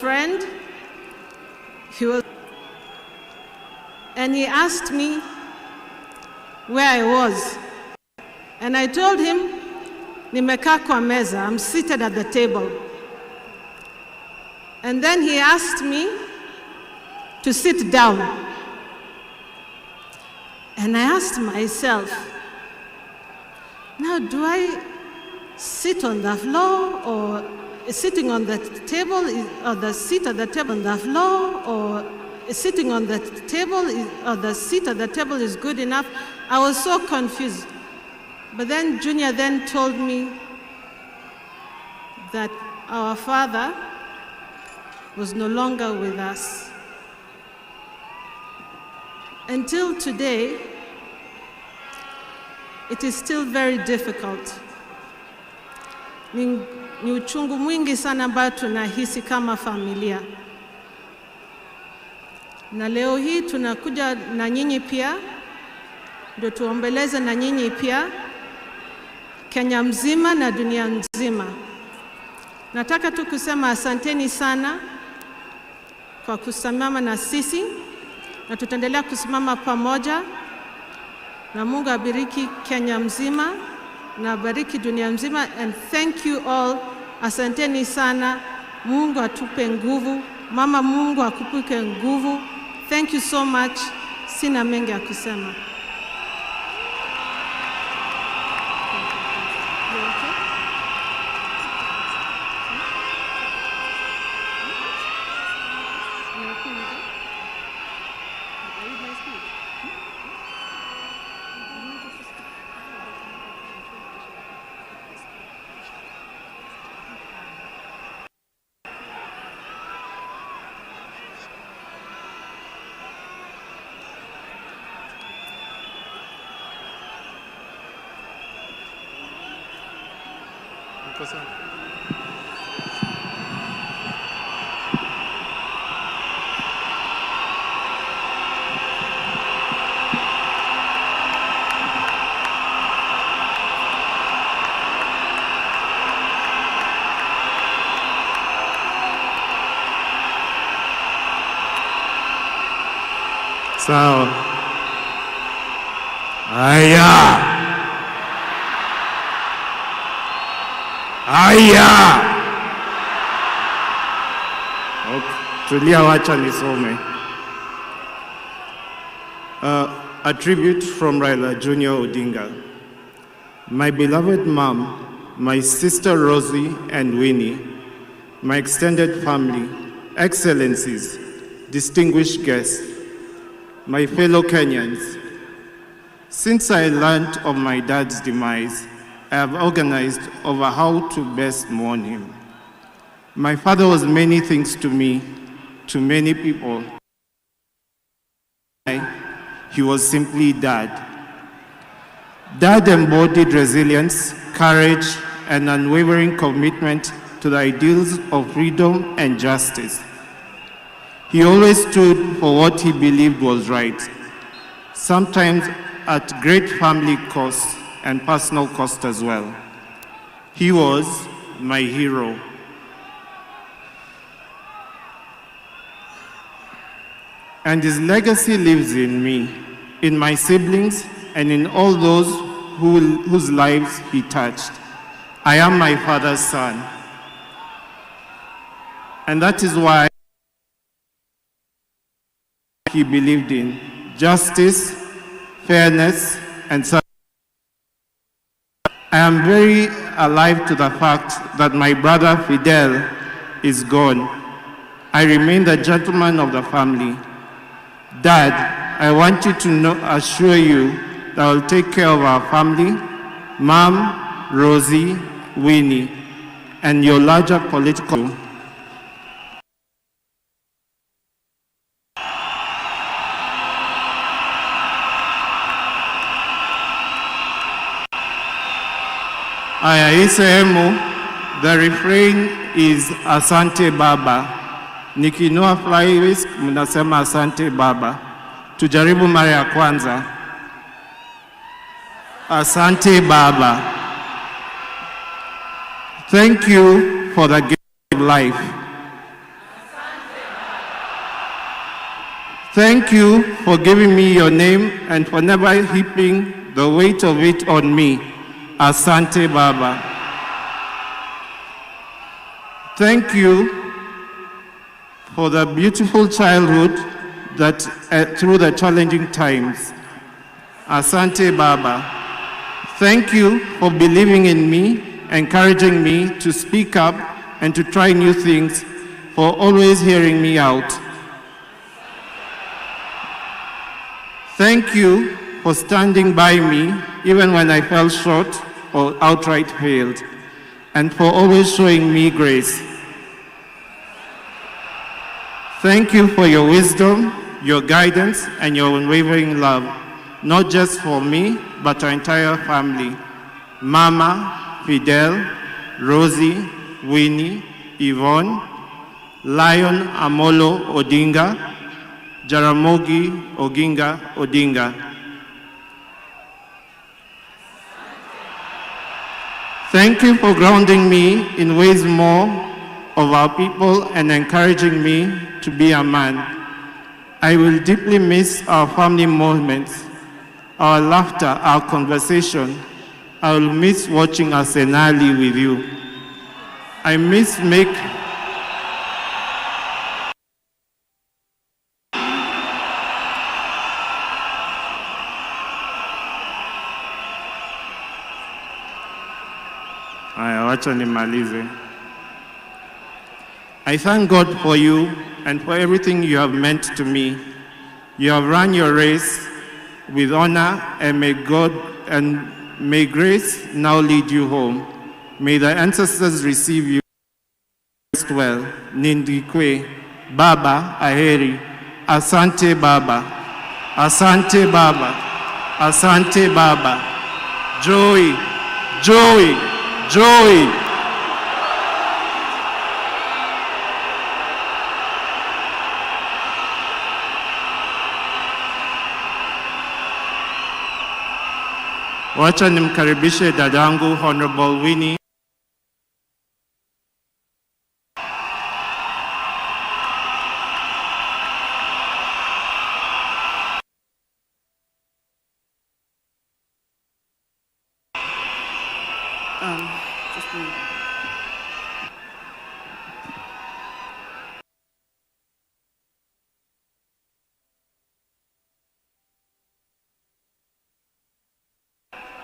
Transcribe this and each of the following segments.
friend, and he asked me where I was. And I told him, nimekaa kwa meza, I'm seated at the table. And then he asked me to sit down. And I asked myself, now do I sit on the floor, or sitting on the table, or the seat at the table on the floor, or sitting on the table, or the seat at the table is good enough? I was so confused. But then Junior then told me that our father was no longer with us. Until today, it is still very difficult. Ni uchungu mwingi sana ambao tunahisi kama familia. Na leo hii tunakuja na nyinyi pia, ndio tuombeleze na nyinyi pia, Kenya mzima na dunia nzima. Nataka tu kusema asanteni sana kwa kusimama na sisi, na tutaendelea kusimama pamoja, na Mungu abariki Kenya mzima na abariki dunia mzima. And thank you all. Asanteni sana. Mungu atupe nguvu. Mama, Mungu akupe nguvu. Thank you so much. Sina mengi ya kusema. Sawa. Aya. Tulia, wacha nisome. A tribute from Raila Junior Odinga. My beloved mom, my sister Rosie and Winnie, my extended family, excellencies, distinguished guests, my fellow Kenyans, since I learned of my dad's demise, I have organized over how to best mourn him. My father was many things to me, to many people. He was simply Dad. Dad embodied resilience, courage, and unwavering commitment to the ideals of freedom and justice. He always stood for what he believed was right, sometimes at great family cost and personal cost as well. He was my hero. And his legacy lives in me, in my siblings, and in all those whose lives he touched. I am my father's son. And that is why he believed in justice, fairness, and service. I am very alive to the fact that my brother Fidel is gone. I remain the gentleman of the family. Dad, I want you to assure you that I will take care of our family, Mom, Rosie, Winnie, and your larger political. Aya, hii sehemu, the refrain is Asante Baba. Nikinua fly whisk, mnasema Asante Baba. Tujaribu mara ya kwanza. Asante Baba. Thank you for the gift of life. Thank you for giving me your name and for never heaping the weight of it on me. Asante Baba. Thank you for the beautiful childhood that through the challenging times. Asante Baba. Thank you for believing in me, encouraging me to speak up and to try new things, for always hearing me out. Thank you for standing by me even when I fell short or outright failed, and for always showing me grace. Thank you for your wisdom, your guidance, and your unwavering love, not just for me, but our entire family. Mama, Fidel, Rosie, Winnie, Yvonne, Lion Amolo Odinga, Jaramogi Oginga Odinga. Thank you for grounding me in ways more of our people and encouraging me to be a man. I will deeply miss our family moments, our laughter, our conversation. I will miss watching Arsenali with you. I miss wacha nimalize. I thank God for you and for everything you have meant to me. You have run your race with honor, and may grace now lead you home. May the ancestors receive you well. Nindikwe, Baba, Aheri, Asante Baba, Asante Baba, Asante Baba, Joy, Joy, Joy. Wacha nimkaribishe dadangu Honorable Winnie.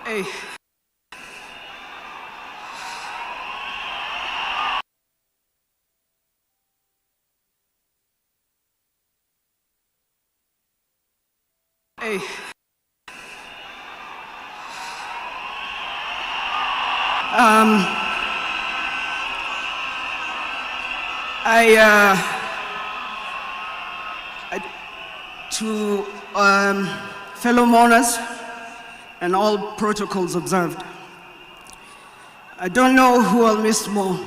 Hey. Hey. To fellow mourners and all protocols observed, I don't know who I'll miss more,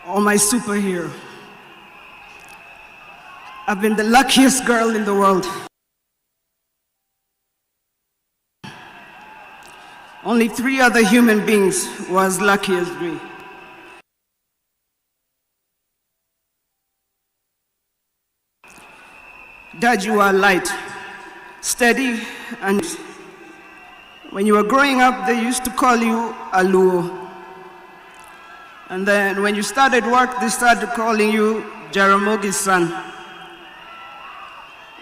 or my superhero. I've been the luckiest girl in the world. Only 3 other human beings were as lucky as me. Dad, you are light, steady, and when you were growing up, they used to call you Aluo. And then when you started work, they started calling you Jaramogi's son.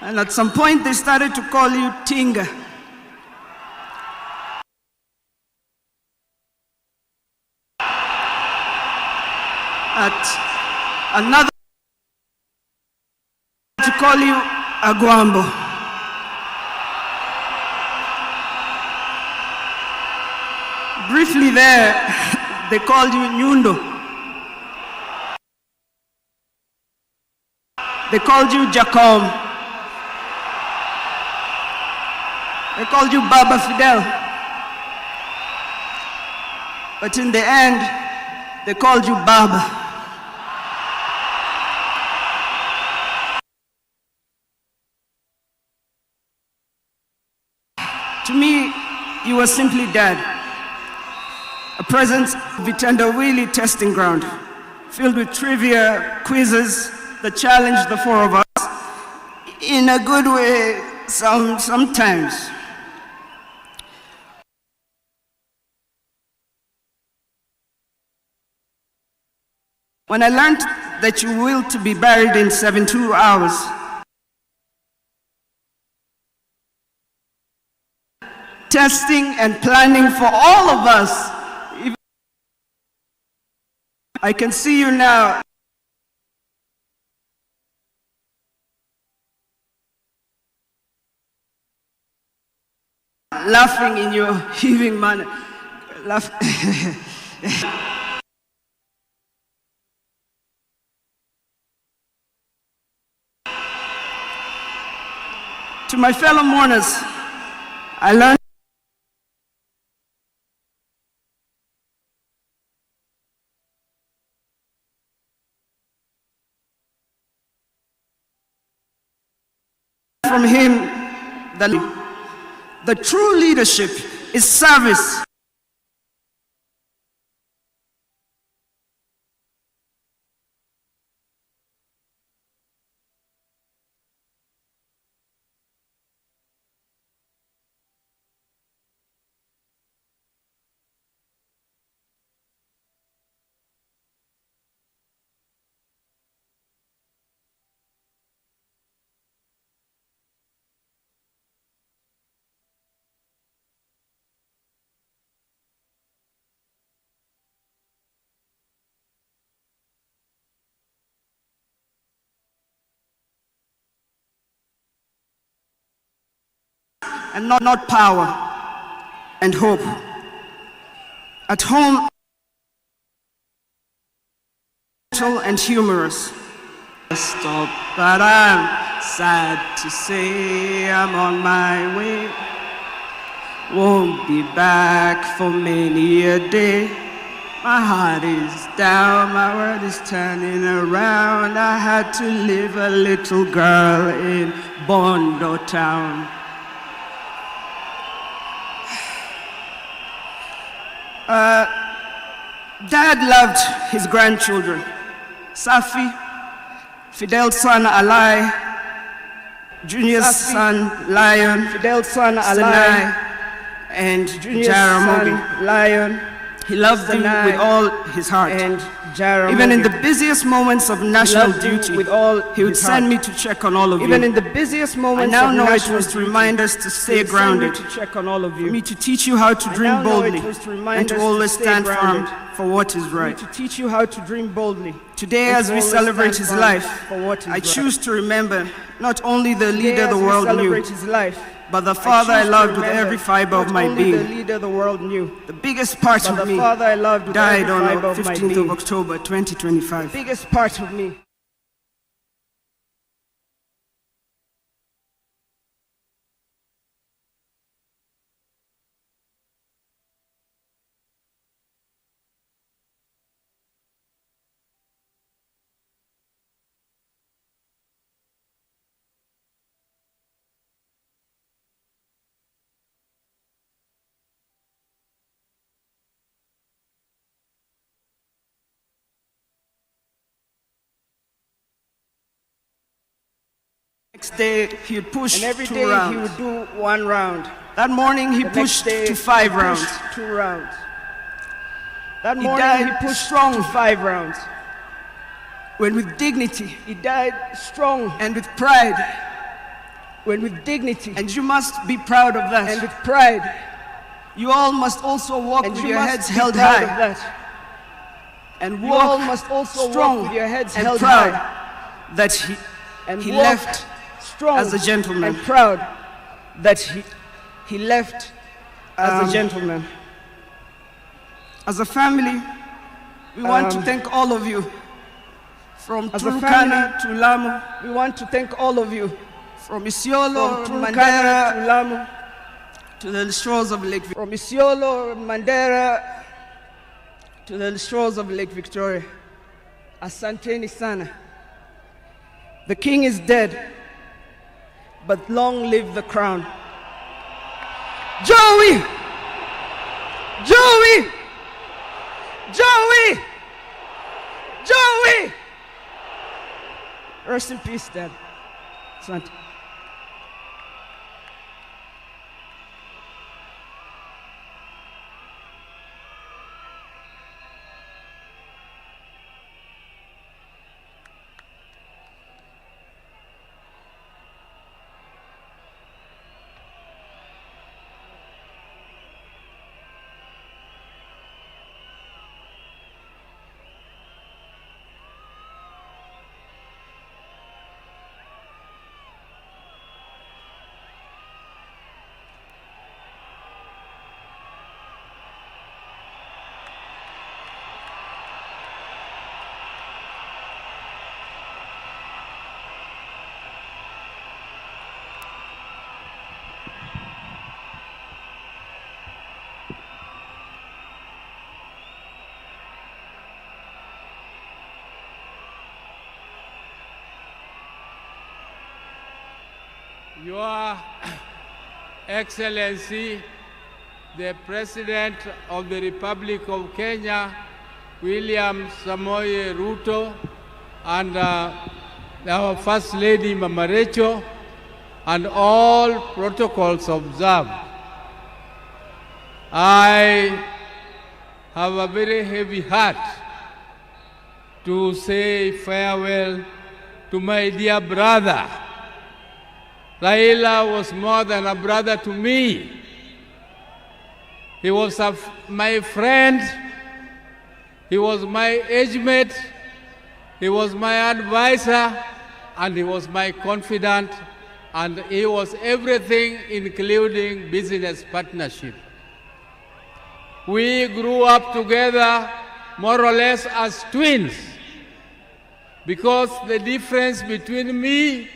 And at some point, they started to call you Tinga. At another, to call you Agwambo. Briefly there, they called you Nyundo. They called you Jacom. They called you Baba Fidel. But in the end, they called you Baba. To me, you were simply Dad, a presence of Itongoew'E testing ground, filled with trivia, quizzes that challenged the four of us in a good way sometimes. When I learned that you will to be buried in 72 hours, testing and planning for all of us, I can see you now. Laughing in your heaving manner. To my fellow mourners, I learned from him that the true leadership is service. And not power and hope. At home, and humorous. Stop, but I'm sad to say I'm on my way. Won't be back for many a day. My heart is down, my world is turning around. I had to leave a little girl in Bondo town. Dad loved his grandchildren. Safi, Fidel's son Alai, Junior's son Lion, Fidel's son Alai, and Junior's son Lion. He loved them with all his heart. And even in the busiest moments of national duty, he would send me to check on all of you. Even in the busiest moments, I now know it was to remind us to stay grounded, for me to teach you how to dream boldly, and to always stand firm for what is right. To teach you how to dream boldly. Today, as we celebrate his life, I choose to remember not only the leader the world knew, but the father I loved with every fiber of my being. The biggest part of me died on the 15th of October 2025. The biggest part of me. Next day, he would push and every day rounds. He would do 1 round. That morning, he pushed to 5 rounds. 2 rounds. That morning, he pushed strong to 5 rounds. When with dignity, he died strong and with pride. When with dignity, and you must be proud of that. And with pride, you all must also walk with your heads held high. And you all must also walk with your heads held high. That he left strong as a gentleman, and proud that he left as a gentleman. As a family, we want to thank all of you. From Turkana to Lamu, we want to thank all of you. From Isiolo, Mandera to Lamu, to the shores of Lake Victoria. From Isiolo, Mandera to the shores of Lake Victoria. Asanteni sana. The king is dead, but long live the crown. Joey! Joey! Joey! Joey! Rest in peace, Dad. Asante. Your Excellency, the President of the Republic of Kenya, William Samoei Ruto, and our First Lady Mama Rachel, and all protocols observed. I have a very heavy heart to say farewell to my dear brother. Raila was more than a brother to me. He was my friend, he was my age mate, he was my advisor, and he was my confidant, and he was everything, including business partnership. We grew up together more or less as twins, because the difference between me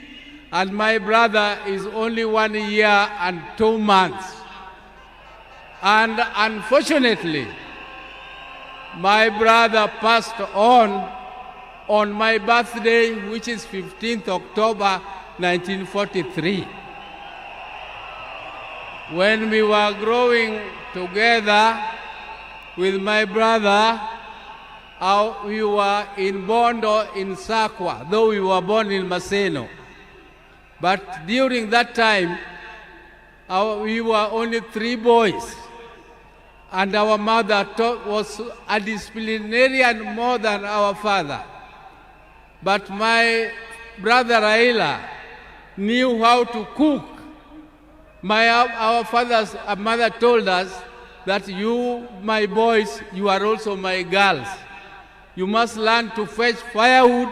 and my brother is only 1 year and 2 months. And unfortunately, my brother passed on my birthday, which is 15th October 1943. When we were growing together with my brother, we were in Bondo in Sakwa, though we were born in Maseno. But during that time, we were only 3 boys, and our mother was a disciplinarian more than our father. But my brother Raila knew how to cook. Our father's mother told us that you, my boys, you are also my girls. You must learn to fetch firewood,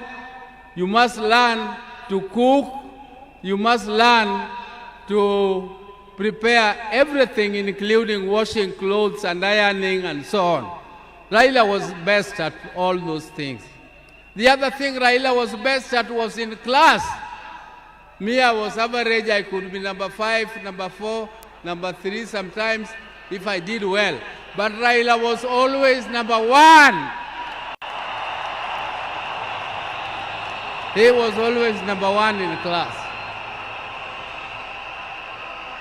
you must learn to cook, you must learn to prepare everything, including washing clothes and ironing and so on. Raila was best at all those things. The other thing Raila was best at was in class. Me, I was average. I could be number 5, number 4, number 3 sometimes if I did well. But Raila was always number 1. He was always number 1 in class.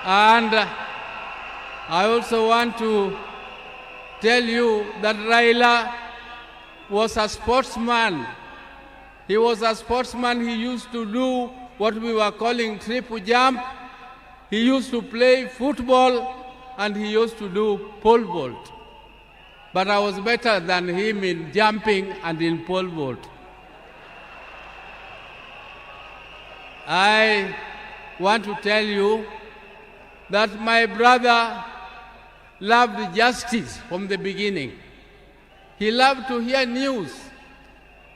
And I also want to tell you that Raila was a sportsman. He was a sportsman. He used to do what we were calling triple jump. He used to play football, and he used to do pole vault. But I was better than him in jumping and in pole vault. I want to tell you that my brother loved justice from the beginning. He loved to hear news.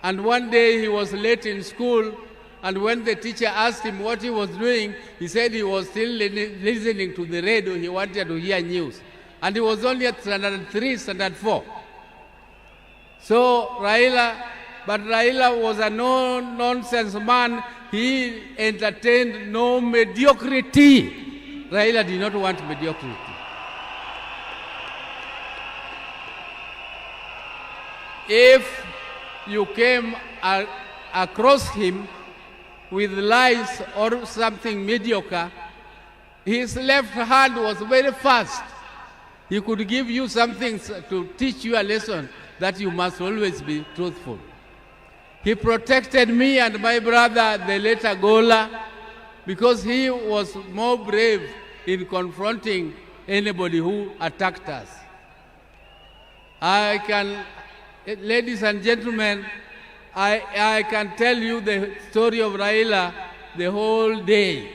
And one day he was late in school, and when the teacher asked him what he was doing, he said he was still listening to the radio. He wanted to hear news. And he was only at standard 3, standard 4. So Raila was a no-nonsense man. He entertained no mediocrity. Raila did not want mediocrity. If you came across him with lies or something mediocre, his left hand was very fast. He could give you something to teach you a lesson that you must always be truthful. He protected me and my brother, the late Gola, because he was more brave in confronting anybody who attacked us. Ladies and gentlemen, I can tell you the story of Raila the whole day,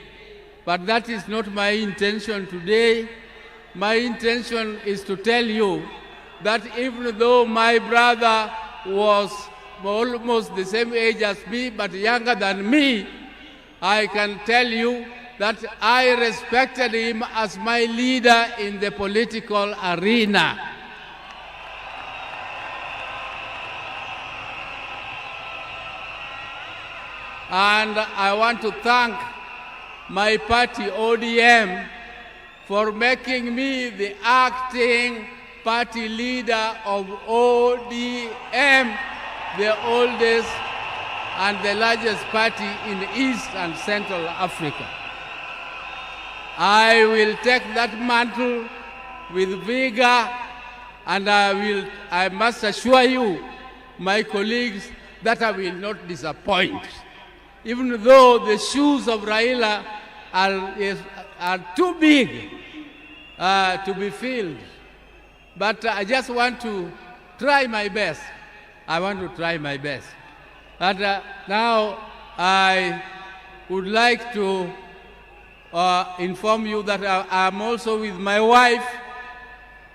but that is not my intention today. My intention is to tell you that even though my brother was almost the same age as me, but younger than me, I can tell you that I respected him as my leader in the political arena. And I want to thank my party, ODM, for making me the acting party leader of ODM, the oldest and the largest party in East and Central Africa. I will take that mantle with vigor, and I must assure you, my colleagues, that I will not disappoint. Even though the shoes of Raila are too big to be filled. But I just want to try my best. I want to try my best. And now I would like to inform you that I'm also with my wife.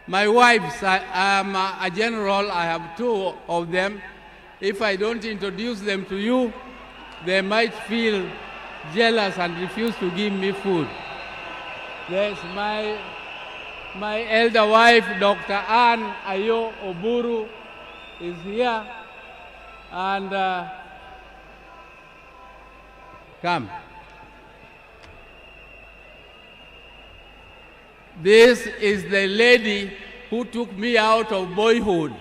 My wives, I am a general. I have two of them. If I don't introduce them to you, they might feel jealous and refuse to give me food. There's my elder wife, Dr. Ann Ayo Oburu, is here. And come. This is the lady who took me out of boyhood.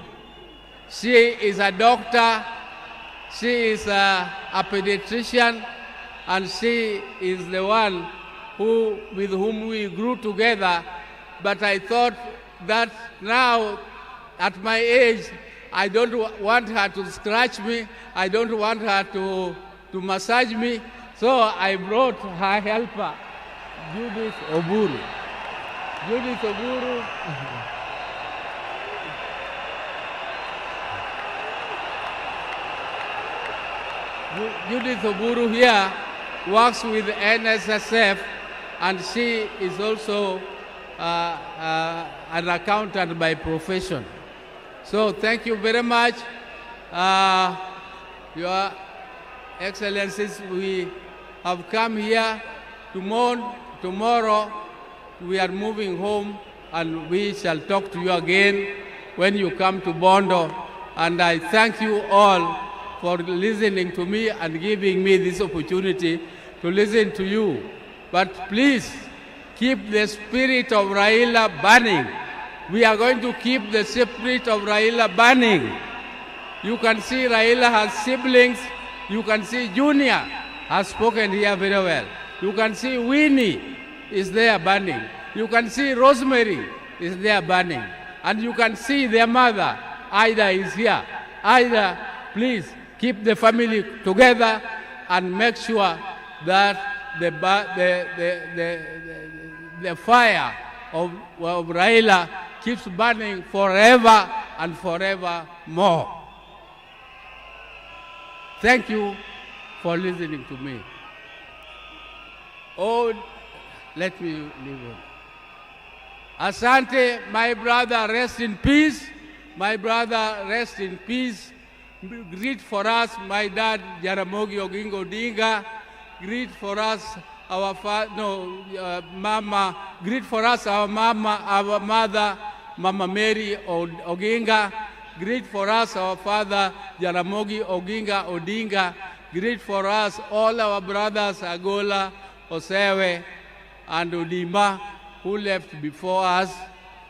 She is a doctor. She is a pediatrician, and she is the one with whom we grew together. But I thought that now, at my age, I don't want her to scratch me. I don't want her to massage me. So I brought her helper, Judith Oburu. Judith Oburu. Judith Oburu here works with NSSF, and she is also an accountant by profession. So thank you very much. Your Excellencies, we have come here. Tomorrow we are moving home, and we shall talk to you again when you come to Bondo. And I thank you all for listening to me and giving me this opportunity to listen to you. But please, keep the spirit of Raila burning. We are going to keep the spirit of Raila burning. You can see Raila has siblings. You can see Junior has spoken here very well. You can see Winnie is there burning. You can see Rosemary is there burning. And you can see their mother, Ida, is here. Ida, please keep the family together and make sure that the fire of Raila keeps burning forever and forever more. Thank you for listening to me. Oh, let me leave on. Asante, my brother, rest in peace. My brother, rest in peace. Greet for us, my dad, Jaramogi Oginga Odinga. Greet for us, our mama. Greet for us, our mother, Mama Mary Oginga. Greet for us, our father, Jaramogi Oginga Odinga. Greet for us, all our brothers, Agola, Osewe, and Odima, who left before us.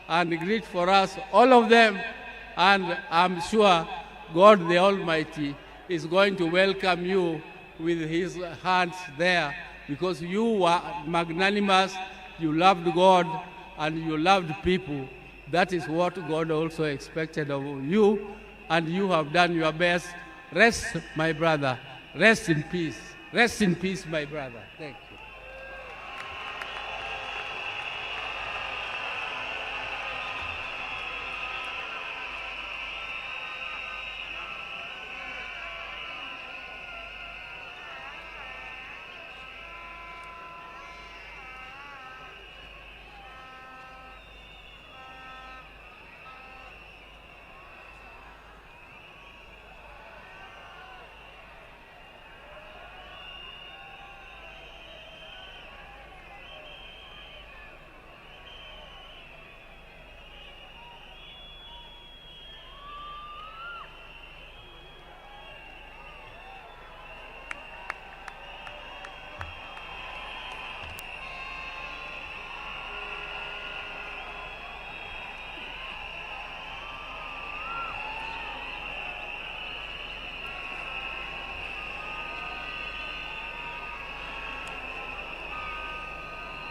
And greet for us, all of them. And I'm sure God the Almighty is going to welcome you with his hands there, because you were magnanimous, you loved God, and you loved people. That is what God also expected of you, and you have done your best Rest, my brother. Rest in peace. Rest in peace, my brother. Thank you.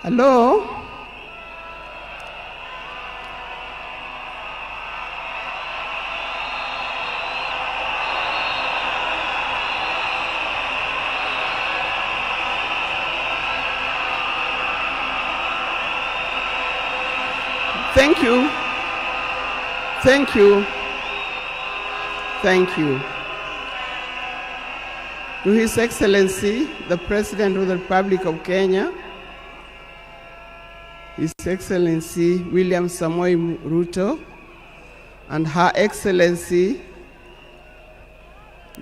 Hello? Thank you. Thank you. Thank you. To His Excellency, the President of the Republic of Kenya, His Excellency William Samoei Ruto, and Her Excellency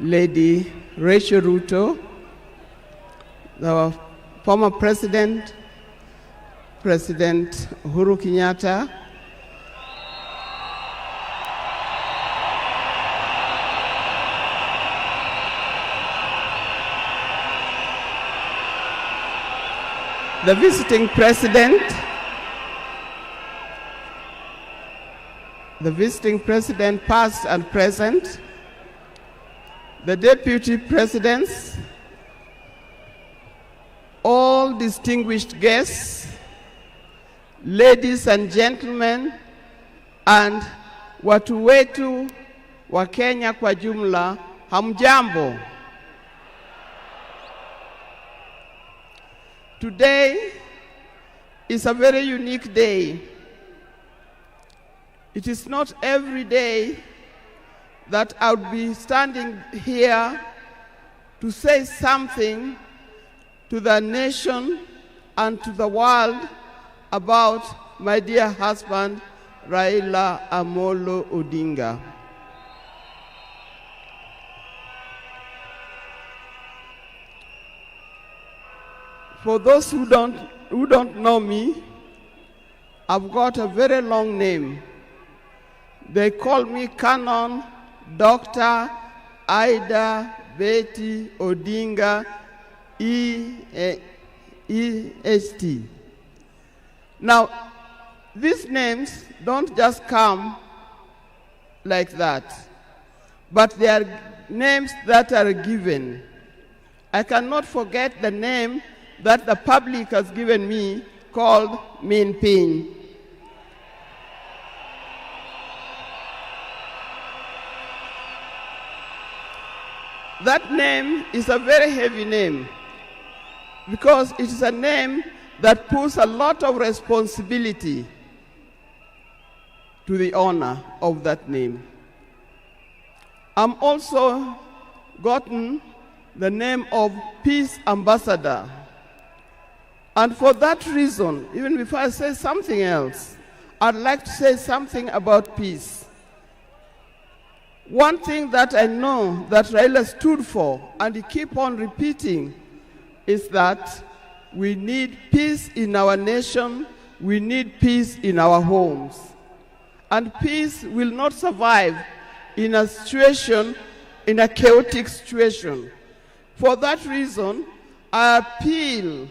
Lady Rachel Ruto, the former President Uhuru Kenyatta, the visiting president past and present, the deputy presidents, all distinguished guests, ladies and gentlemen, and watu wetu wa Kenya kwa jumla, hamjambo. Today is a very unique day. It is not every day that I would be standing here to say something to the nation and to the world about my dear husband, Raila Amolo Odinga. For those who don't know me, I've got a very long name. They call me Canon Dr. Ida Betty Odinga EST. Now, these names don't just come like that, but they are names that are given. I cannot forget the name that the public has given me, called Min Pin. That name is a very heavy name because it is a name that puts a lot of responsibility to the owner of that name. I'm also gotten the name of Peace Ambassador. And for that reason, even before I say something else, I'd like to say something about peace. One thing that I know that Raila stood for, and he keep on repeating, is that we need peace in our nation, we need peace in our homes. And peace will not survive in a situation, in a chaotic situation. For that reason, I appeal,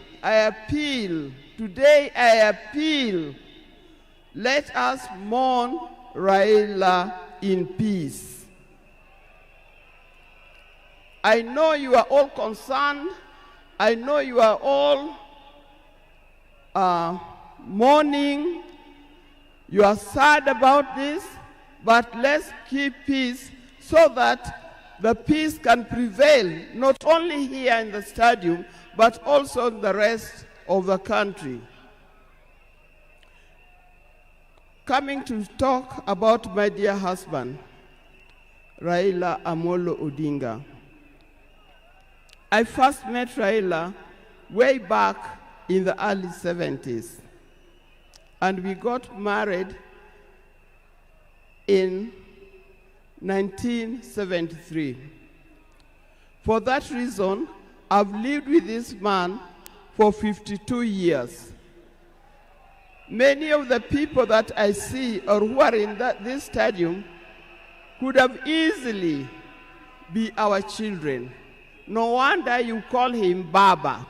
today I appeal, let us mourn Raila in peace. I know you are all concerned, I know you are all mourning, you are sad about this, but let's keep peace so that the peace can prevail, not only here in the stadium, but also in the rest of the country. Coming to talk about my dear husband, Raila Amolo Odinga. I first met Raila way back in the early 70s, and we got married in 1973. For that reason, I've lived with this man for 52 years. Many of the people that I see or who are in this stadium could have easily be our children. No wonder you call him Baba.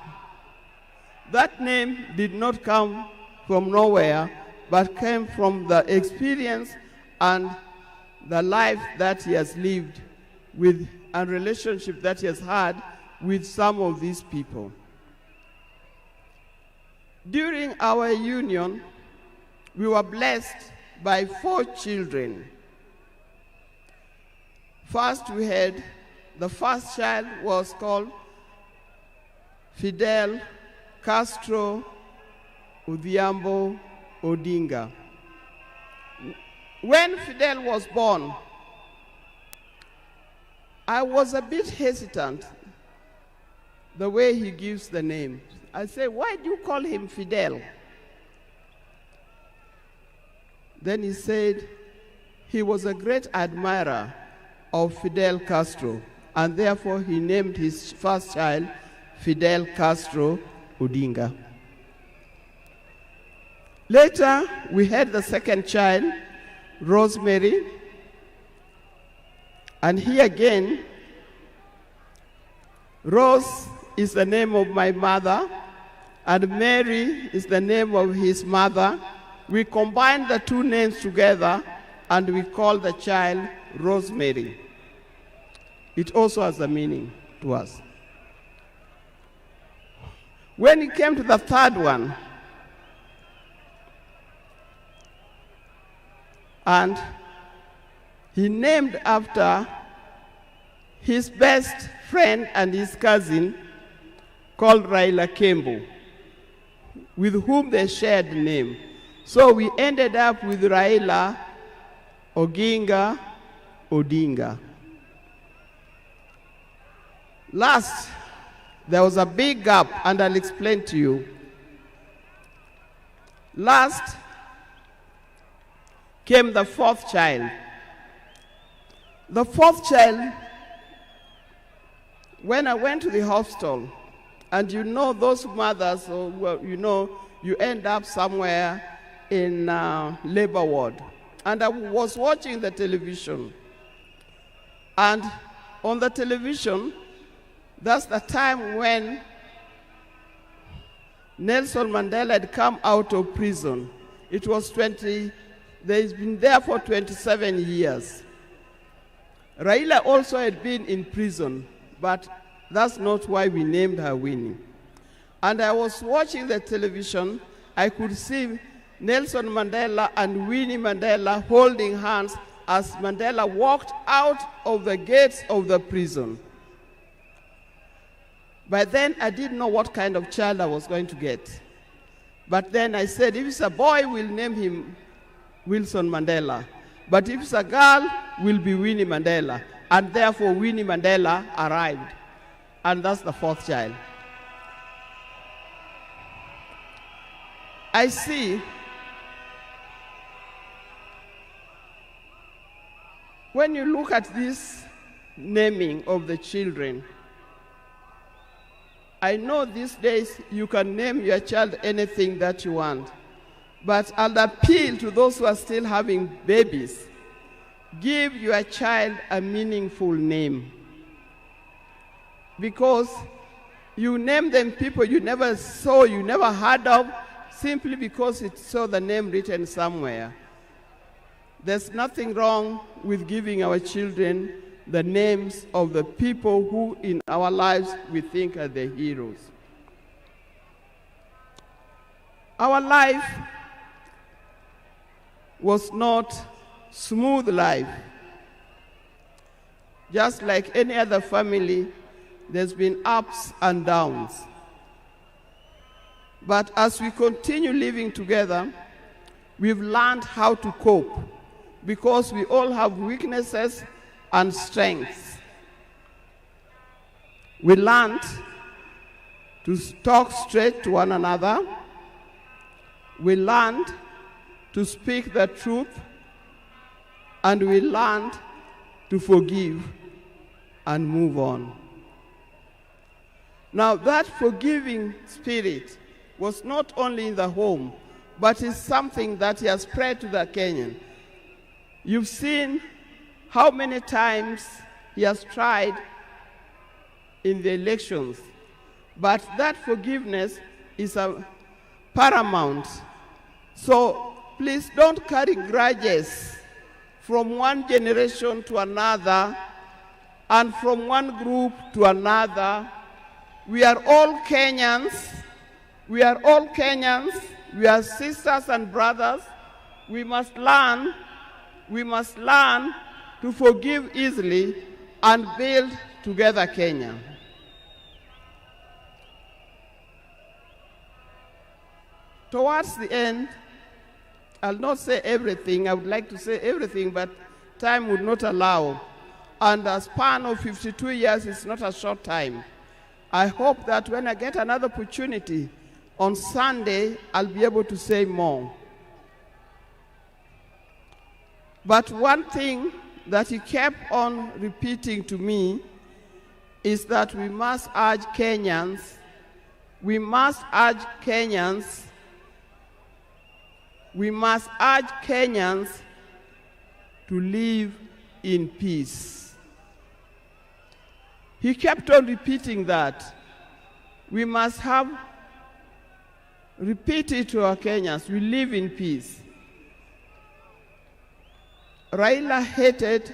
That name did not come from nowhere, but came from the experience and the life that he has lived with and relationship that he has had with some of these people. During our union, we were blessed by 4 children. First, we had the first child was called Fidel Castro Odhiambo Odinga. When Fidel was born, I was a bit hesitant the way he gives the name. I said, why do you call him Fidel? Then he said he was a great admirer of Fidel Castro, and therefore he named his first child Fidel Castro Odinga. Later, we had the second child, Rosemary, and here again, Rose is the name of my mother, and Mary is the name of his mother. We combined the 2 names together, and we call the child Rosemary. It also has a meaning to us. When it came to the third one, and he named after his best friend and his cousin called Raila Kembo, with whom they shared the name. So we ended up with Raila Oginga Odinga. Last, there was a big gap, and I'll explain to you. Last came the 4th child. The 4th child, when I went to the hospital, and you know those mothers, you end up somewhere in labor ward. And I was watching the television. And on the television, that's the time when Nelson Mandela had come out of prison. It was he's been there for 27 years. Raila also had been in prison, but that's not why we named her Winnie. And I was watching the television, I could see Nelson Mandela and Winnie Mandela holding hands as Mandela walked out of the gates of the prison. By then, I didn't know what kind of child I was going to get. But then I said, if it's a boy, we'll name him Wilson Mandela. But if it's a girl, will be Winnie Mandela. And therefore, Winnie Mandela arrived. And that's the 4th child. I see when you look at this naming of the children, I know these days you can name your child anything that you want, but I'll appeal to those who are still having babies. Give your child a meaningful name, because you name them people you never saw, you never heard of, simply because it saw the name written somewhere. There's nothing wrong with giving our children the names of the people who in our lives we think are the heroes. Our life was not smooth life. Just like any other family, there's been ups and downs. But as we continue living together, we've learned how to cope because we all have weaknesses and strengths. We learned to talk straight to one another. We learned to speak the truth, and we learned to forgive and move on. Now, that forgiving spirit was not only in the home, but is something that has spread to the Kenyan. You've seen how many times he has tried in the elections, but that forgiveness is paramount. So please don't carry grudges from one generation to another and from one group to another. We are all Kenyans. We are all Kenyans. We are sisters and brothers. We must learn to forgive easily and build together Kenya. Towards the end, I'll not say everything. I would like to say everything, but time would not allow. And a span of 52 years is not a short time. I hope that when I get another opportunity on Sunday, I'll be able to say more. But one thing that he kept on repeating to me is that we must urge Kenyans to live in peace. He kept on repeating that. We must repeat it to our Kenyans. We live in peace. Raila hated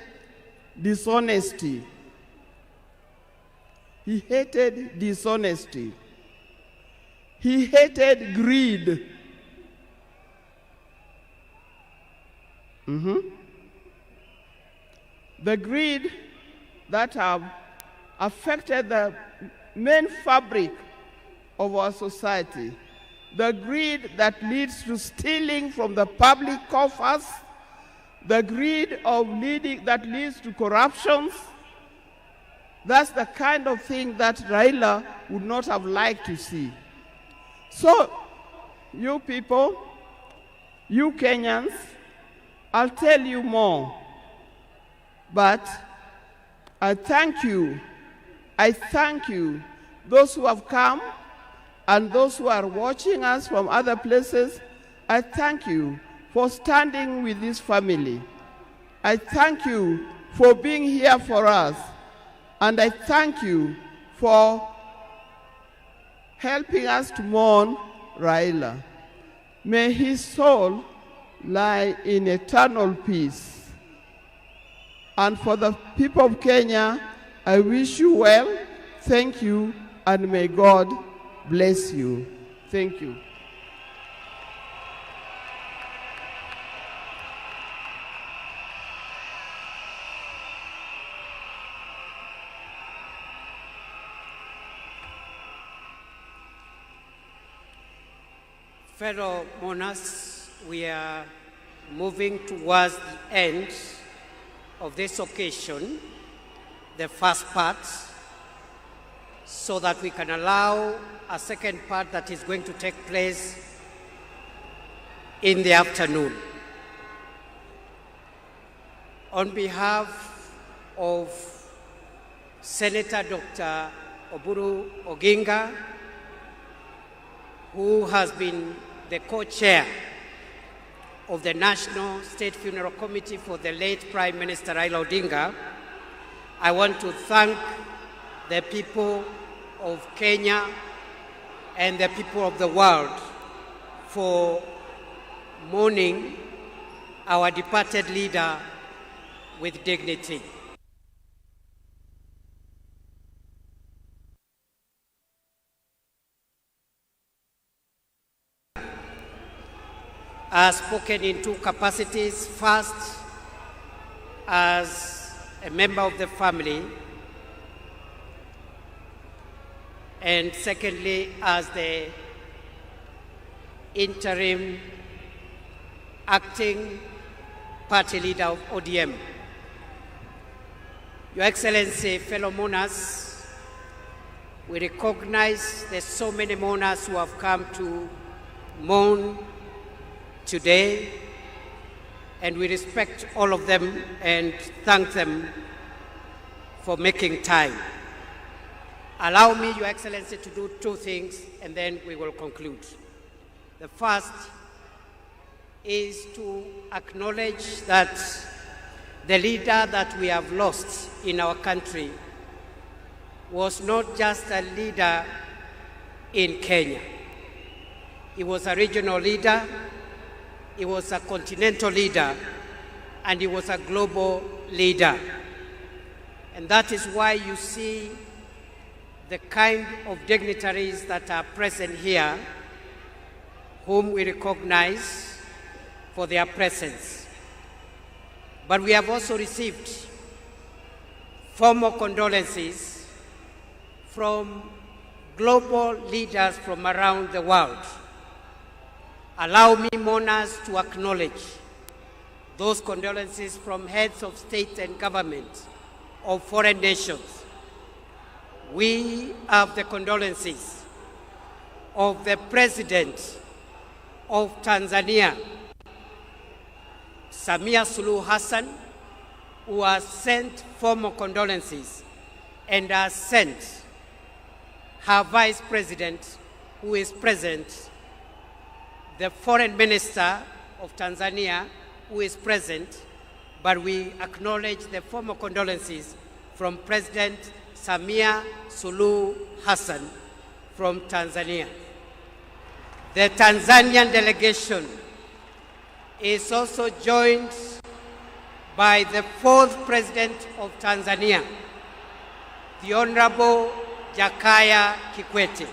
dishonesty. He hated dishonesty. He hated greed. The greed that have affected the main fabric of our society. The greed that leads to stealing from the public coffers. The greed that leads to corruptions. That's the kind of thing that Raila would not have liked to see. So, you people, you Kenyans, I'll tell you more. But I thank you, those who have come and those who are watching us from other places. I thank you for standing with this family. I thank you for being here for us. And I thank you for helping us to mourn Raila. May his soul lie in eternal peace. And for the people of Kenya, I wish you well, thank you, and may God bless you. Thank you. Fellow monarchs, we are moving towards the end of this occasion, the first part, so that we can allow a second part that is going to take place in the afternoon. On behalf of Senator Dr. Oburu Oginga, who has been the co-chair of the National State Funeral Committee for the late Prime Minister Raila Odinga, I want to thank the people of Kenya and the people of the world for mourning our departed leader with dignity. Spoken in two capacities. First, as a member of the family, and secondly, as the interim acting party leader of ODM. Your Excellency, fellow mourners, we recognize there's so many mourners who have come to mourn today, and we respect all of them and thank them for making time. Allow me, Your Excellency, to do two things, and then we will conclude. The first is to acknowledge that the leader that we have lost in our country was not just a leader in Kenya. He was a regional leader, he was a continental leader, and he was a global leader. And that is why you see the kind of dignitaries that are present here, whom we recognize for their presence. But we have also received formal condolences from global leaders from around the world. Allow me, mourners, to acknowledge those condolences from heads of state and government of foreign nations. We have the condolences of the President of Tanzania, Samia Suluhu Hassan, who has sent formal condolences and has sent her Vice President, who is present, the Foreign Minister of Tanzania, who is present, but we acknowledge the formal condolences from President Samia Suluhu Hassan from Tanzania. The Tanzanian delegation is also joined by the fourth President of Tanzania, the Honorable Jakaya Kikwete.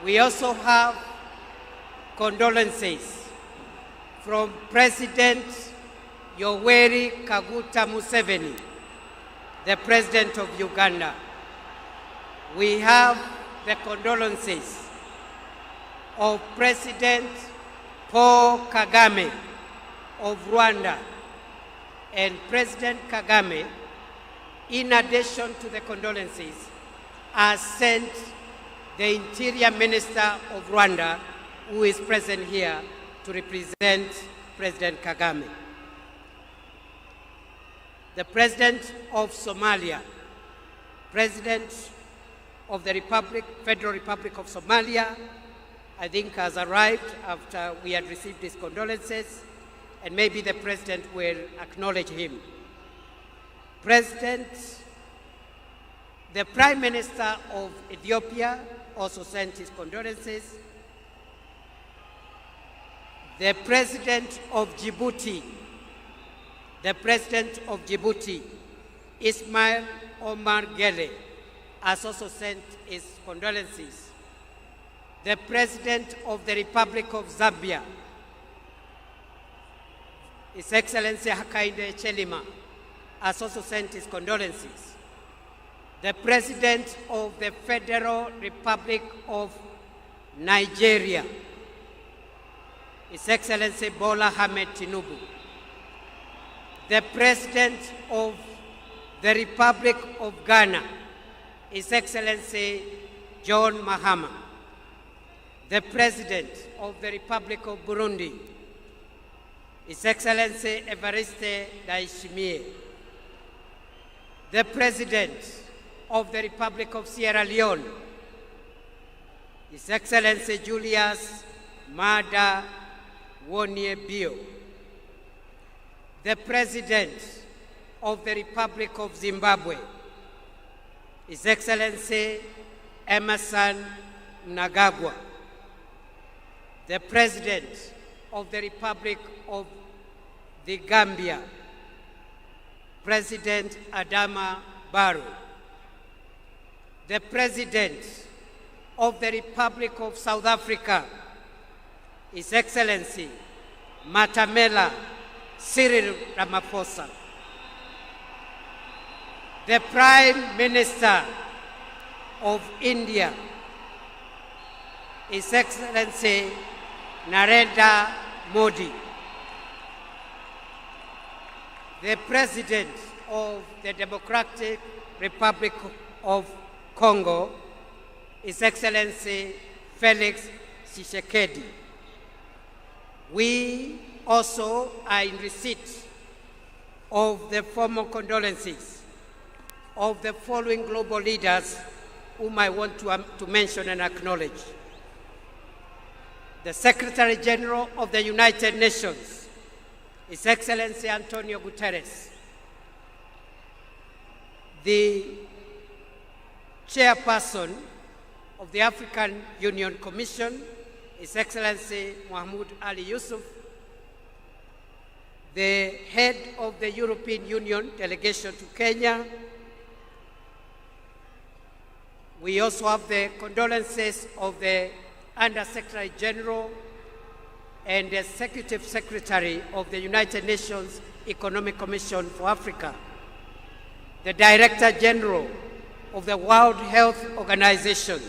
We also have condolences from President Yoweri Kaguta Museveni, the President of Uganda. We have the condolences of President Paul Kagame of Rwanda. And President Kagame, in addition to the condolences, has sent the Interior Minister of Rwanda, who is present here, to represent President Kagame. The President of Somalia, President of the Federal Republic of Somalia, I think has arrived after we had received his condolences, and maybe the President will acknowledge him. The Prime Minister of Ethiopia also sent his condolences. The President of Djibouti, Ismail Omar Gele, has also sent his condolences. The President of the Republic of Zambia, His Excellency Hakainde Hichilema, has also sent his condolences. The President of the Federal Republic of Nigeria, His Excellency Bola Ahmed Tinubu. The President of the Republic of Ghana, His Excellency John Mahama. The President of the Republic of Burundi, His Excellency Evariste Ndayishimiye. The President of the Republic of Sierra Leone, His Excellency Julius Maada Bio. The President of the Republic of Zimbabwe, His Excellency Emerson Mnangagwa. The President of the Republic of the Gambia, President Adama Barrow. The President of the Republic of South Africa, His Excellency Matamela Cyril Ramaphosa. the Prime Minister of India, His Excellency Narendra Modi, the President of the Democratic Republic of Congo, His Excellency Felix Tshisekedi. We also are in receipt of the formal condolences of the following global leaders whom I want to mention and acknowledge. The Secretary General of the United Nations, His Excellency Antonio Guterres, the Chairperson of the African Union Commission, His Excellency Mahmoud Ali Yusuf, the Head of the European Union Delegation to Kenya. We also have the condolences of the Under-Secretary General and the Executive Secretary of the United Nations Economic Commission for Africa, the Director General of the World Health Organization,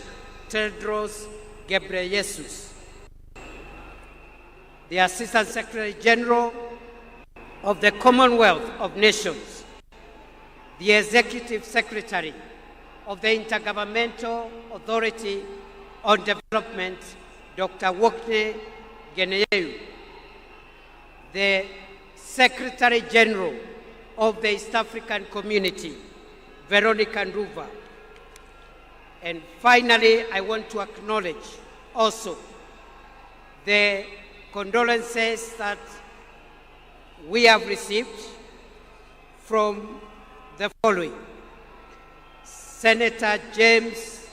Tedros Ghebreyesus, the Assistant Secretary General of the Commonwealth of Nations, the Executive Secretary of the Intergovernmental Authority on Development, Dr. Wokne Geneyew, the Secretary General of the East African Community, Veronica Nduva. And finally, I want to acknowledge also the condolences that we have received from the following: Senator James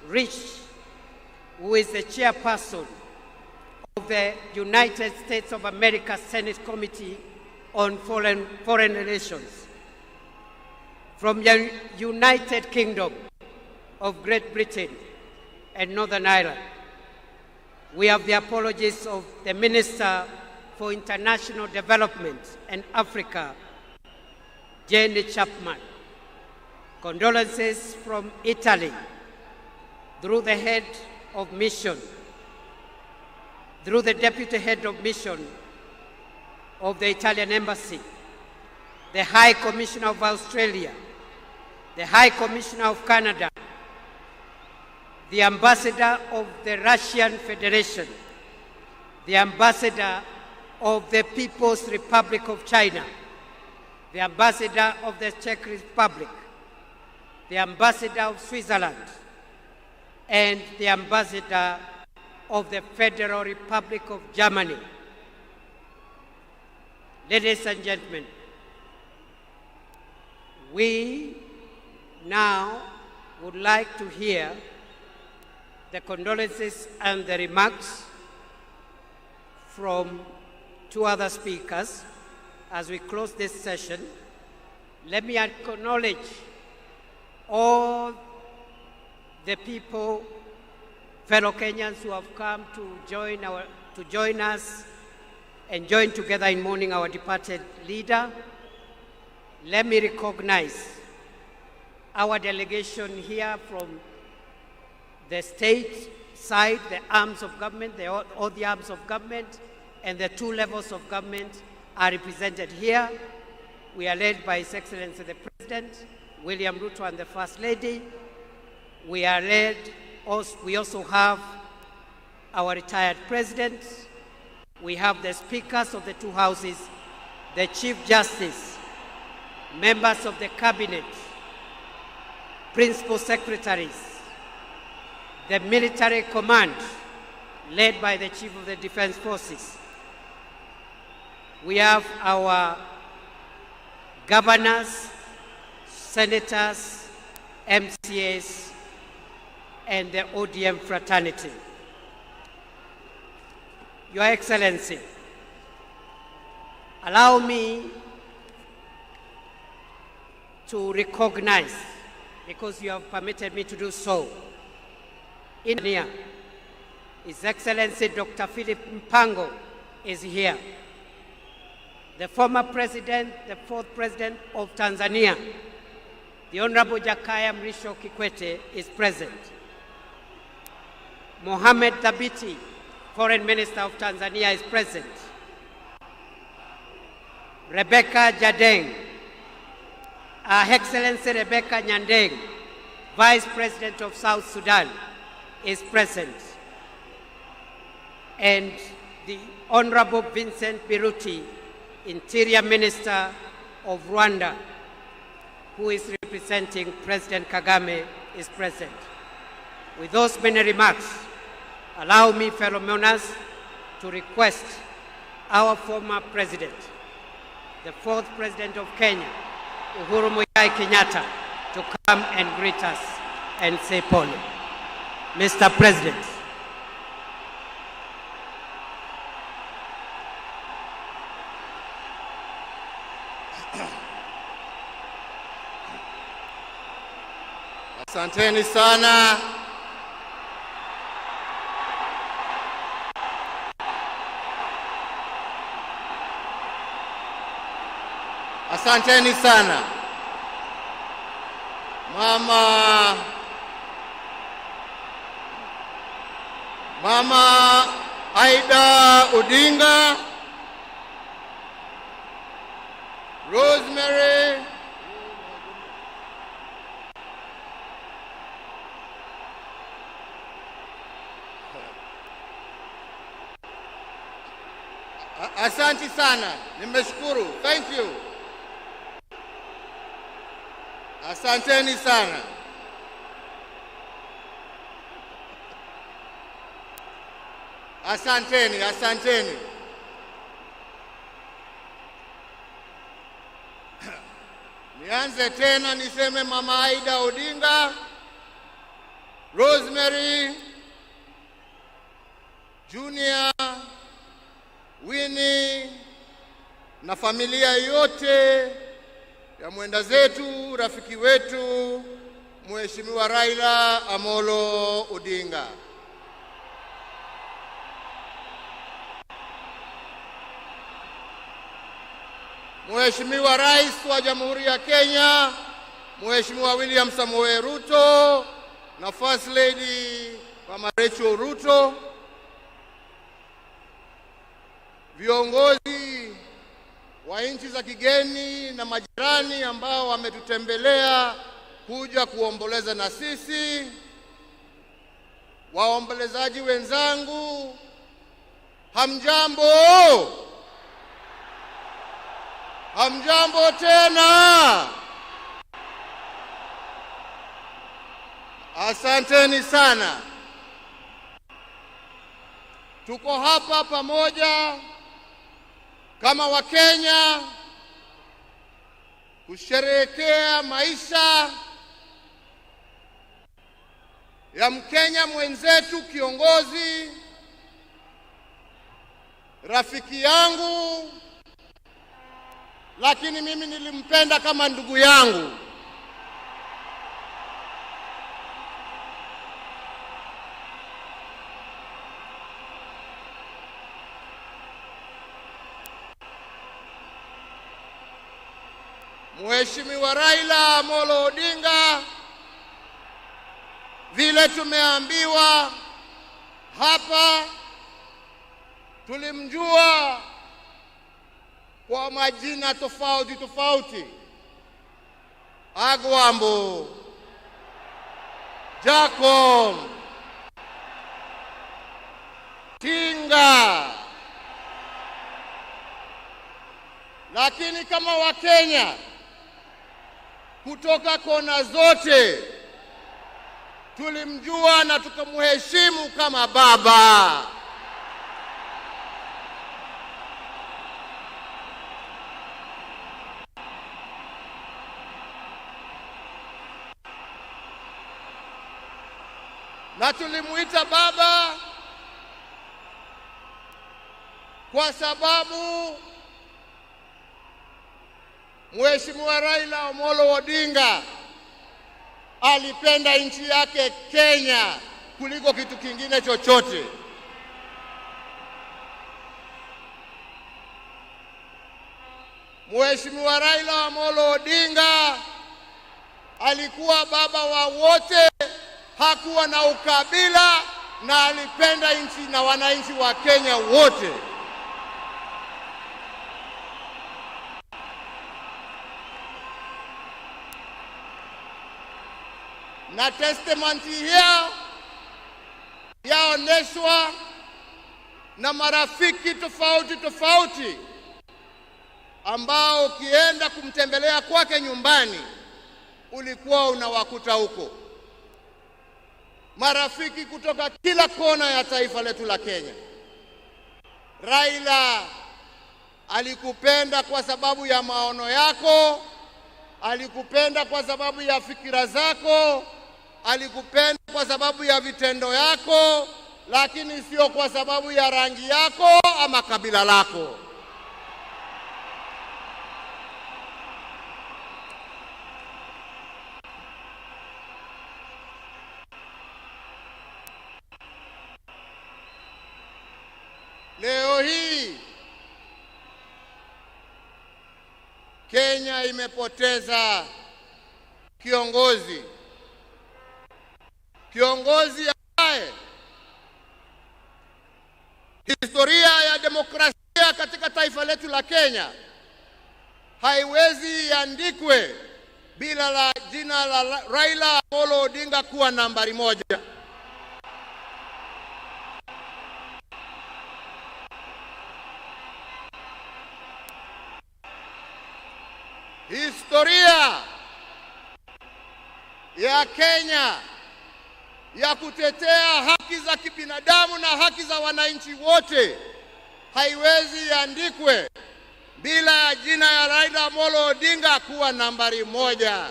Rich, who is the chairperson of the United States of America Senate Committee on Foreign Relations. From the United Kingdom of Great Britain and Northern Ireland, we have the apologies of the Minister for International Development and Africa, Jane Chapman. Condolences from Italy through the head of mission, through the deputy head of mission of the Italian Embassy, the High Commissioner of Australia, the High Commissioner of Canada, the Ambassador of the Russian Federation, the Ambassador of the People's Republic of China, the Ambassador of the Czech Republic, the Ambassador of Switzerland, and the Ambassador of the Federal Republic of Germany. Ladies and gentlemen, we now would like to hear the condolences and the remarks from two other speakers. As we close this session, let me acknowledge all the people, fellow Kenyans who have come to join us and join together in mourning our departed leader. Let me recognize our delegation here from the state side, the arms of government, all the arms of government, and the two levels of government are represented here. We are led by His Excellency the President, William Ruto, and the First Lady. We also have our retired President. We have the speakers of the two houses, the Chief Justice, members of the Cabinet, Principal Secretaries, the Military Command, led by the Chief of the Defense Forces. We have our governors, senators, MCAs, and the ODM fraternity. Your Excellency, allow me to recognize, because you have permitted me to do so, in here, His Excellency Dr. Philip Mpango is here. The former president, the fourth president of Tanzania, The Honorable Jakaya Mrisho Kikwete is present. Mohamed Thabiti, Foreign Minister of Tanzania, is present. Rebecca Jadeng, Her Excellency Rebecca Nyandeng, Vice President of South Sudan, is present. And the Honorable Vincent Biruti, Interior Minister of Rwanda, who is representing President Kagame, is present. With those many remarks, allow me, fellow members, to request our former president, the fourth president of Kenya, Uhuru Muigai Kenyatta, to come and greet us and say pole. Mr. President. Asanteni sana. Asanteni sana. Mama Aida Odinga, Rosemary Asante sana, nimeshukuru. Thank you. Asanteni sana. Asanteni. Nianze tena niseme Mama Aida Odinga, Rosemary, Junior, Winnie na familia yote ya mwenda zetu, rafiki wetu, Mheshimiwa Raila Amolo Odinga. Mheshimiwa Rais wa Jamhuri ya Kenya, Mheshimiwa William Samoei Ruto na First Lady Mama Rachel Ruto, viongozi wa nchi za kigeni na majirani ambao wametutembelea kuja kuomboleza na sisi, waombolezaji wenzangu, hamjambo? Hamjambo tena. Asanteni sana. Tuko hapa pamoja kama Wakenya kusherehekea maisha ya Mkenya mwenzetu, kiongozi, rafiki yangu, lakini mimi nilimpenda kama ndugu yangu. Mheshimiwa Raila Amolo Odinga, vile tumeambiwa hapa, tulimjua kwa majina tofauti. Agwambo, Jacob, Tinga. Lakini kama Wakenya kutoka kona zote tulimjua na tukamheshimu kama baba. Na tulimuita baba kwa sababu Mheshimiwa Raila Amolo Odinga alipenda nchi yake Kenya kuliko kitu kingine chochote. Mheshimiwa Raila Amolo Odinga alikuwa baba wa wote, hakuwa na ukabila na alipenda nchi na wananchi wa Kenya wote. Na testimony hiyo yaoneshwa na marafiki tofauti tofauti ambao ukienda kumtembelea kwake nyumbani ulikuwa unawakuta huko. Marafiki kutoka kila kona ya taifa letu la Kenya. Raila alikupenda kwa sababu ya maono yako, alikupenda kwa sababu ya fikira zako, alikupenda kwa sababu ya vitendo yako, lakini sio kwa sababu ya rangi yako ama kabila lako. Leo hii Kenya imepoteza kiongozi ambaye historia ya demokrasia katika taifa letu la Kenya haiwezi iandikwe bila la jina la Raila Amolo Odinga kuwa nambari moja. Historia ya Kenya ya kutetea haki za kibinadamu na haki za wananchi wote haiwezi iandikwe bila ya jina ya Raila Amolo Odinga kuwa nambari moja.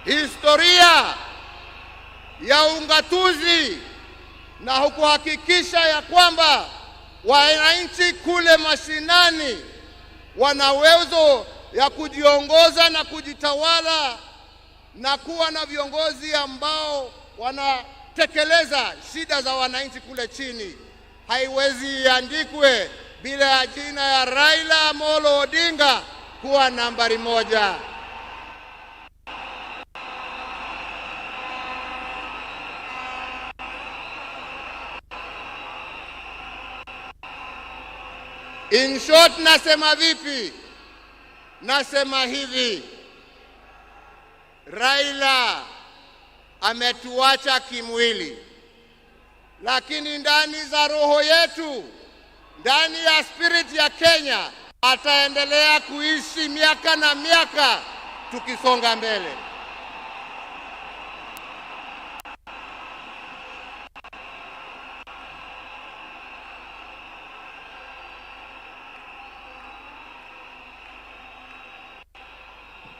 Historia ya ungatuzi na kuhakikisha ya kwamba wananchi kule mashinani wana uwezo ya kujiongoza na kujitawala na kuwa na viongozi ambao wanatekeleza shida za wananchi kule chini, haiwezi iandikwe bila ya jina ya Raila Amolo Odinga kuwa nambari moja. In short, nasema vipi? Nasema hivi: Raila ametuacha kimwili, lakini ndani za roho yetu, ndani ya spirit ya Kenya, ataendelea kuishi miaka na miaka tukisonga mbele.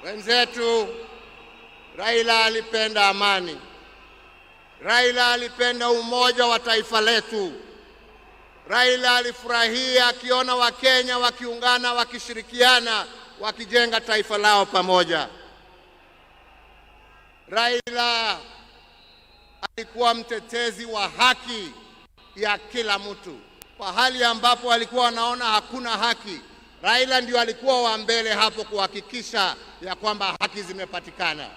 Wenzetu, Raila alipenda amani. Raila alipenda umoja wa taifa letu. Raila alifurahia akiona Wakenya wakiungana, wakishirikiana, wakijenga taifa lao pamoja. Raila alikuwa mtetezi wa haki ya kila mtu. Kwa hali ambapo alikuwa anaona hakuna haki, Raila ndio alikuwa wa mbele hapo kuhakikisha ya kwamba haki zimepatikana.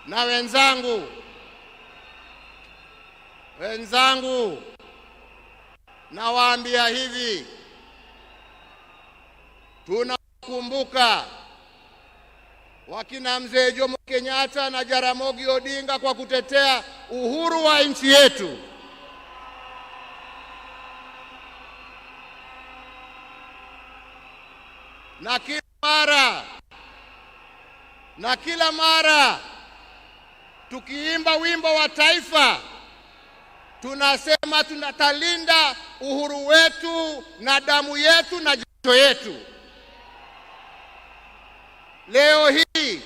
Na wenzangu, nawaambia hivi, tunakumbuka wakina Mzee Jomo Kenyatta na Jaramogi Odinga kwa kutetea uhuru wa nchi yetu. Na kila mara tukiimba wimbo wa taifa tunasema tunatalinda uhuru wetu na damu yetu na jasho yetu. Leo hii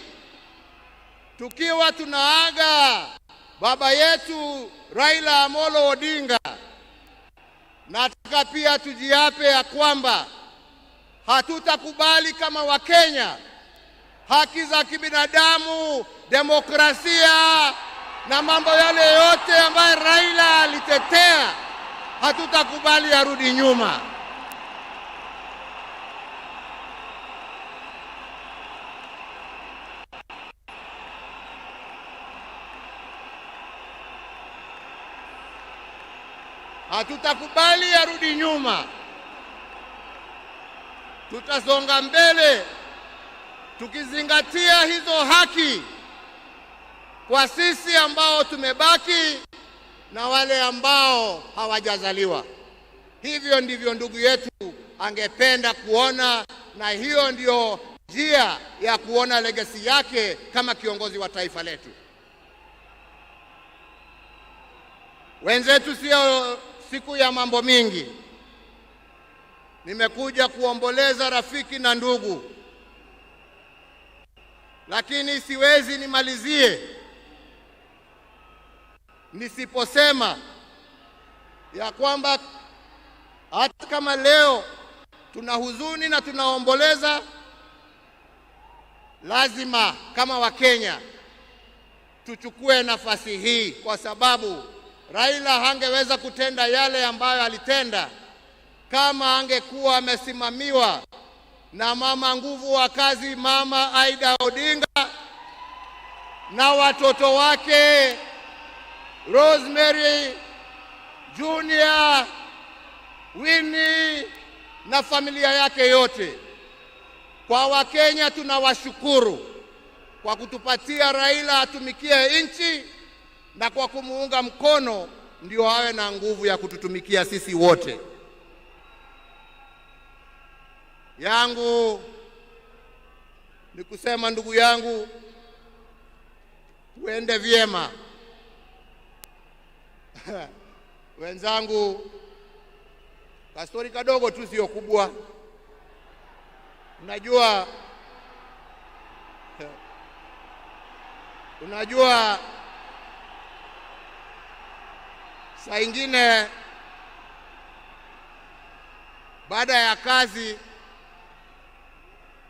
tukiwa tunaaga baba yetu Raila Amolo Odinga, nataka pia tujiape ya kwamba hatutakubali kama Wakenya haki za kibinadamu, demokrasia na mambo yale yote ambayo Raila alitetea, hatutakubali arudi nyuma. Hatutakubali arudi nyuma. Tutasonga mbele tukizingatia hizo haki kwa sisi ambao tumebaki na wale ambao hawajazaliwa. Hivyo ndivyo ndugu yetu angependa kuona, na hiyo ndio njia ya kuona legacy yake kama kiongozi wa taifa letu. Wenzetu, sio siku ya mambo mingi. Nimekuja kuomboleza rafiki na ndugu, lakini siwezi nimalizie nisiposema ya kwamba hata kama leo tuna huzuni na tunaomboleza, lazima kama Wakenya tuchukue nafasi hii, kwa sababu Raila hangeweza kutenda yale ambayo alitenda kama angekuwa amesimamiwa na mama nguvu wa kazi, Mama Aida Odinga, na watoto wake Rosemary, Junior, Winnie na familia yake yote. Kwa Wakenya tunawashukuru kwa kutupatia Raila atumikie nchi, na kwa kumuunga mkono ndio awe na nguvu ya kututumikia sisi wote. Yangu ni kusema, ndugu yangu, tuende vyema. Wenzangu, kastori kadogo tu, sio kubwa. Unajua saa ingine baada ya kazi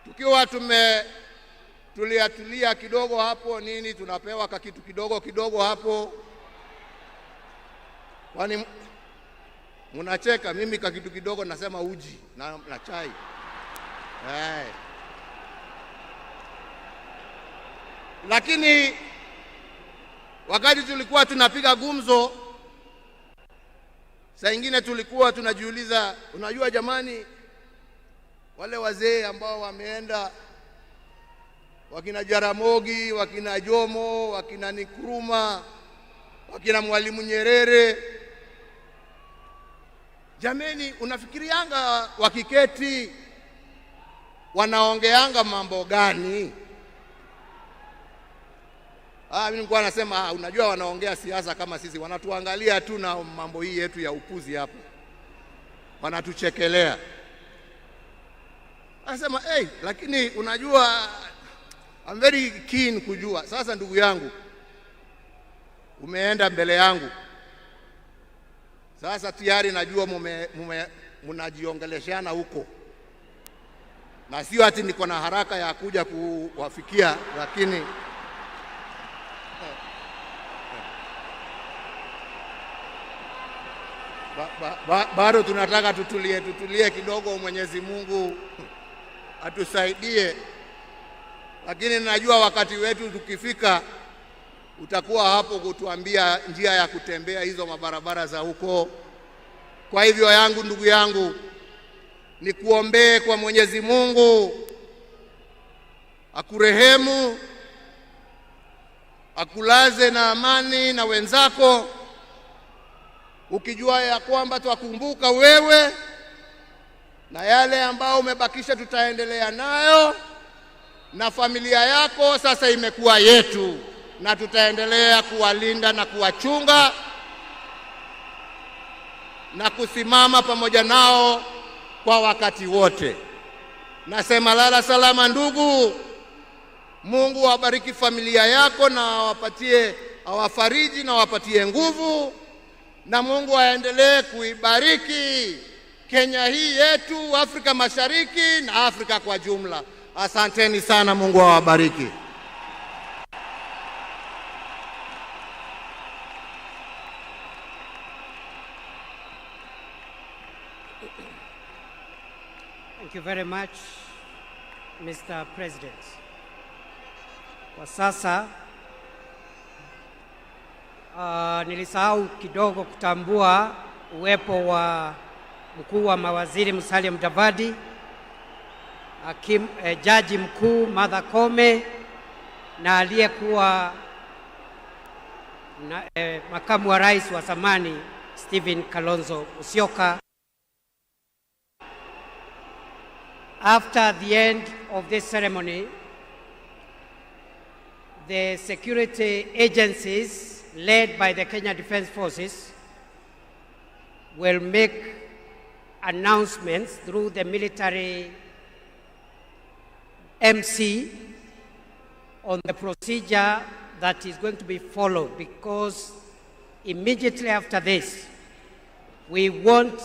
tukiwa tulia kidogo hapo nini, tunapewa kitu kidogo hapo. Kwani mnacheka? Mimi kitu kidogo nasema uji na chai. Lakini wakati tulikuwa tunapiga gumzo, saa ingine tulikuwa tunajiuliza, unajua jamani, wale wazee ambao wameenda, wakina Jaramogi, wakina Jomo, wakina Nkrumah, wakina Mwalimu Nyerere, jameni, unafikirianga wakiketi wanaongeanga mambo gani? Mimi nilikuwa nasema unajua wanaongea siasa kama sisi, wanatuangalia tu na mambo hii yetu ya upuzi hapa, wanatuchekelea. Anasema lakini unajua I'm very keen kujua. Sasa ndugu yangu, umeenda mbele yangu, sasa tayari najua mnajiongeleshana huko, na sio ati niko na haraka ya kuja kuwafikia, lakini bado tunataka tutulie kidogo. Mwenyezi Mungu atusaidie, lakini najua wakati wetu tukifika utakuwa hapo kutuambia njia ya kutembea hizo mabarabara za huko. Kwa hivyo ndugu yangu, ni kuombee kwa Mwenyezi Mungu akurehemu, akulaze na amani na wenzako, ukijua ya kwamba twakumbuka wewe, na yale ambao umebakisha tutaendelea nayo, na familia yako sasa imekuwa yetu, na tutaendelea kuwalinda na kuwachunga na kusimama pamoja nao kwa wakati wote. Nasema lala salama ndugu. Mungu awabariki familia yako na awafariji na awapatie nguvu, na Mungu aendelee kuibariki Kenya hii yetu, Afrika Mashariki na Afrika kwa jumla. Asanteni sana, Mungu awabariki. Thank you very much, Mr. President. Kwa sasa nilisahau kidogo kutambua uwepo wa mkuu wa mawaziri Musalia Mudavadi, jaji mkuu Martha Koome na aliyekuwa makamu wa rais wa zamani Stephen Kalonzo Musyoka. After the end of this ceremony, the security agencies led by the Kenya Defence Forces will make announcements through the military MC on the procedure that is going to be followed, because immediately after this, we want